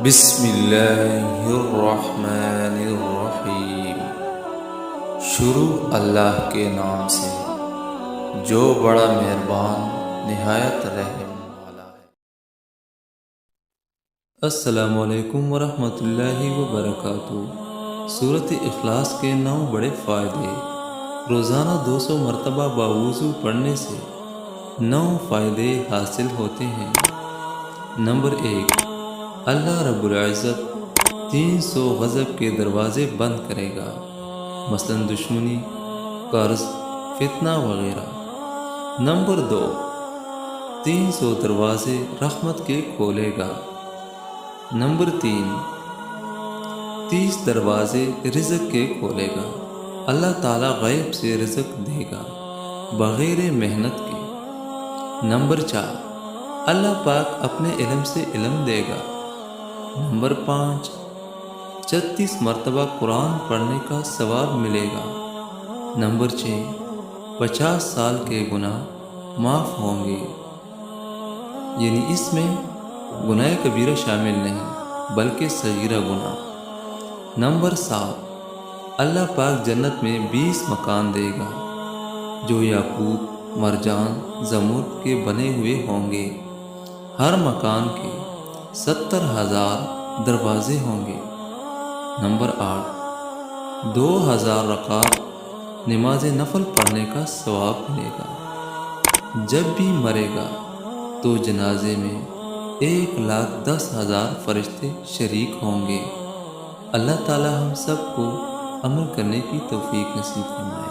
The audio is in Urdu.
بسم اللہ الرحمن الرحیم۔ شروع اللہ کے نام سے جو بڑا مہربان نہایت رحم والا ہے۔ السلام علیکم ورحمۃ اللہ وبرکاتہ۔ سورۃ اخلاص کے 9 بڑے فائدے۔ روزانہ 200 مرتبہ باوضو پڑھنے سے 9 فائدے حاصل ہوتے ہیں۔ نمبر 1، اللہ رب العزت 300 غضب کے دروازے بند کرے گا، مثلاً دشمنی، قرض، فتنہ وغیرہ۔ نمبر 2، 300 دروازے رحمت کے کھولے گا۔ نمبر 3، 30 دروازے رزق کے کھولے گا۔ اللہ تعالیٰ غیب سے رزق دے گا بغیر محنت کے۔ نمبر 4، اللہ پاک اپنے علم سے علم دے گا۔ نمبر 5، 36 مرتبہ قرآن پڑھنے کا ثواب ملے گا۔ نمبر 6، 50 سال کے گناہ معاف ہوں گے، یعنی اس میں گناہ کبیرہ شامل نہیں بلکہ صغیرہ گناہ۔ نمبر 7، اللہ پاک جنت میں 20 مکان دے گا جو یاقوت، مرجان، زمرد کے بنے ہوئے ہوں گے۔ ہر مکان کے 70,000 دروازے ہوں گے۔ نمبر 8، 2000 رکعت نماز نفل پڑھنے کا ثواب ملے گا۔ جب بھی مرے گا تو جنازے میں 1,10,000 فرشتے شریک ہوں گے۔ اللہ تعالی ہم سب کو عمل کرنے کی توفیق نصیب فرمائے۔